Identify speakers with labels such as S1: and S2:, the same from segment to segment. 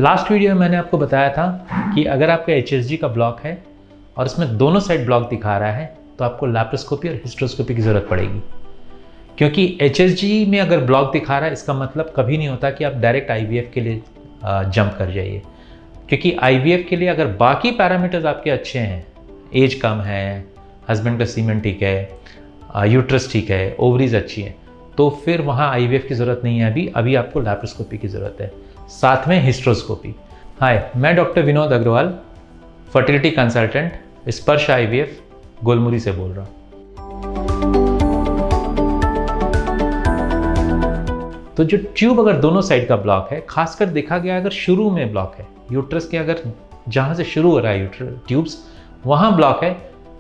S1: Last video में मैंने आपको बताया था कि अगर आपका HSG का ब्लॉक है और इसमें दोनों साइड ब्लॉक दिखा रहा है तो आपको लैप्रोस्कोपी और हिस्ट्रोस्कोपी की ज़रूरत पड़ेगी। क्योंकि HSG में अगर ब्लॉक दिखा रहा है इसका मतलब कभी नहीं होता कि आप डायरेक्ट IVF के लिए जंप कर जाइए। क्योंकि IVF के लिए अगर बाकी पैरामीटर्स आपके अच्छे हैं, एज कम है, हस्बैंड का सीमेन ठीक है, यूट्रस ठीक है, ओवरीज अच्छी है, तो फिर वहाँ IVF की ज़रूरत नहीं है। अभी आपको लैप्रोस्कोपी की ज़रूरत है, साथ में हिस्ट्रोस्कोपी। हाय, मैं doctor Vinod Agarwal, fertility consultant, Sparsh IVF Golmuri से बोल रहा हूँ। तो जो ट्यूब अगर दोनों साइड का ब्लॉक है, खासकर देखा गया अगर शुरू में ब्लॉक है, यूट्रस के अगर जहाँ से शुरू हो रहा है ट्यूब्स वहाँ ब्लॉक है,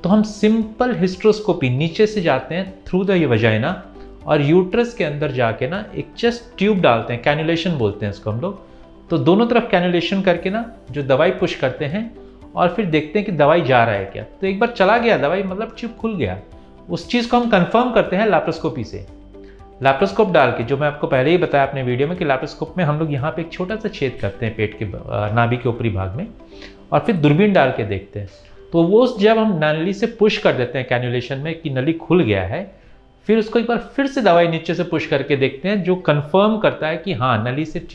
S1: तो हम सिंपल हिस्ट्रोस्कोपी नीचे से जाते हैं थ्रू द वजाइना और यूट्रस के अंदर जाके ना एक जस्ट ट्यूब डालते हैं, कैनुलेशन बोलते हैं इसको हम लोग। तो दोनों तरफ कैनुलेशन करके ना जो दवाई पुश करते हैं और फिर देखते हैं कि दवाई जा रहा है क्या। तो एक बार चला गया दवाई मतलब ट्यूब खुल गया, उस चीज़ को हम कंफर्म करते हैं लैप्रोस्कोपी से। लैप्रोस्कोप डाल के, जो मैं आपको पहले ही बताया अपने वीडियो में कि लैप्रोस्कोप में हम लोग यहाँ पे एक छोटा सा छेद करते हैं पेट के नाभि के ऊपरी भाग में और फिर दूरबीन डाल के देखते हैं। तो वो जब हम नली से पुश कर देते हैं कैनुलेशन में कि नली खुल गया है, फिर उसको एक बार फिर से दवाई नीचे से पुश करके देखते हैं, जो कंफर्म करता है कि हाँ नली से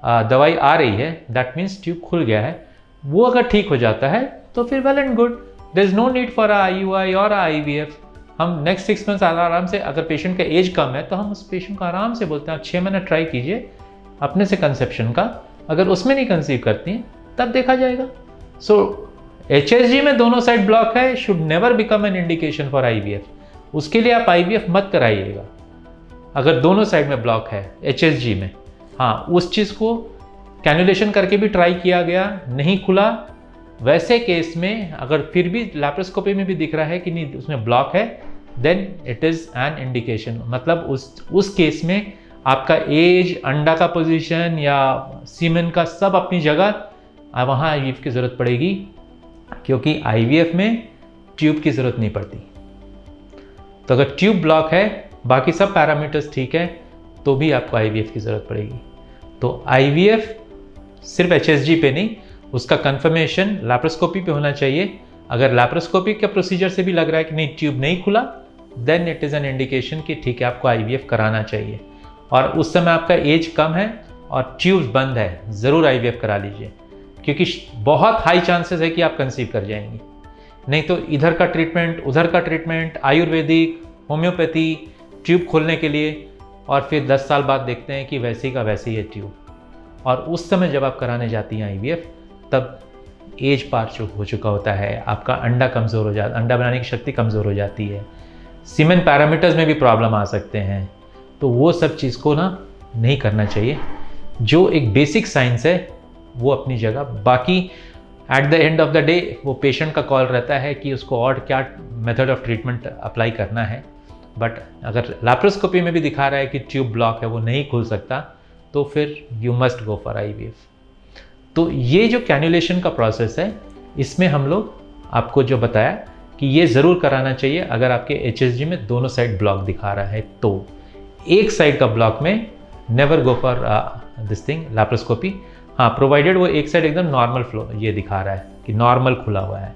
S1: दवाई आ रही है, दैट मीन्स ट्यूब खुल गया है। वो अगर ठीक हो जाता है तो फिर well and good, there is no need for IUI और IVF। हम नेक्स्ट 6 मंथ्स आराम से, अगर पेशेंट का एज कम है तो हम उस पेशेंट को आराम से बोलते हैं आप 6 महीने ट्राई कीजिए अपने से कंसेप्शन का, अगर उसमें नहीं कंसीव करती हैं तब देखा जाएगा। सो HSG में दोनों साइड ब्लॉक है, should never become an indication for IVF। उसके लिए आप IVF मत कराइएगा अगर दोनों साइड में ब्लॉक है HSG में। हाँ, उस चीज़ को कैनुलेशन करके भी ट्राई किया गया, नहीं खुला, वैसे केस में अगर फिर भी लैप्रोस्कोपी में भी दिख रहा है कि नहीं उसमें ब्लॉक है, then it is an indication. मतलब उस केस में आपका एज, अंडा का पोजीशन या सीमेन का सब अपनी जगह, वहाँ IVF की ज़रूरत पड़ेगी। क्योंकि IVF में ट्यूब की ज़रूरत नहीं पड़ती। तो अगर ट्यूब ब्लॉक है, बाकी सब पैरामीटर्स ठीक है, तो भी आपको IVF की ज़रूरत पड़ेगी। तो IVF सिर्फ HSG पे नहीं, उसका कंफर्मेशन लैप्रोस्कोपी पे होना चाहिए। अगर लैप्रोस्कोपी के प्रोसीजर से भी लग रहा है कि नहीं ट्यूब नहीं खुला, then it is an indication कि ठीक है आपको IVF कराना चाहिए। और उस समय आपका एज कम है और ट्यूब्स बंद है, ज़रूर IVF करा लीजिए, क्योंकि बहुत हाई चांसेस है कि आप कंसीव कर जाएंगे। नहीं तो इधर का ट्रीटमेंट, उधर का ट्रीटमेंट, आयुर्वेदिक, होम्योपैथी ट्यूब खोलने के लिए, और फिर 10 साल बाद देखते हैं कि वैसे ही का वैसे ही है ट्यूब। और उस समय जब आप कराने जाती हैं IVF, तब एज पार हो चुका होता है, आपका अंडा कमज़ोर हो जाता, अंडा बनाने की शक्ति कमज़ोर हो जाती है, सीमेन पैरामीटर्स में भी प्रॉब्लम आ सकते हैं। तो वो सब चीज़ को ना नहीं करना चाहिए। जो एक बेसिक साइंस है वो अपनी जगह, बाकी at the end of the day वो पेशेंट का कॉल रहता है कि उसको और क्या मेथड ऑफ ट्रीटमेंट अप्लाई करना है। बट अगर लैप्रोस्कोपी में भी दिखा रहा है कि ट्यूब ब्लॉक है, वो नहीं खुल सकता, तो फिर you must go for IVF। तो ये जो कैनुलेशन का प्रोसेस है, इसमें हम लोग आपको जो बताया कि ये ज़रूर कराना चाहिए अगर आपके HSG में दोनों साइड ब्लॉक दिखा रहा है। तो एक साइड का ब्लॉक में never go for this thing laparoscopy. हाँ, प्रोवाइडेड वो एक साइड एकदम नॉर्मल फ्लो ये दिखा रहा है कि नॉर्मल खुला हुआ है,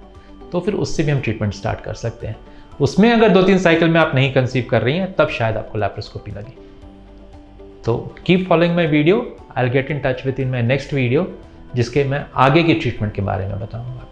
S1: तो फिर उससे भी हम ट्रीटमेंट स्टार्ट कर सकते हैं। उसमें अगर 2-3 साइकिल में आप नहीं कंसीव कर रही हैं, तब शायद आपको लैप्रोस्कोपी लगे। तो keep following my video, I will get in touch with in my next video, जिसके मैं आगे की ट्रीटमेंट के बारे में बताऊंगा।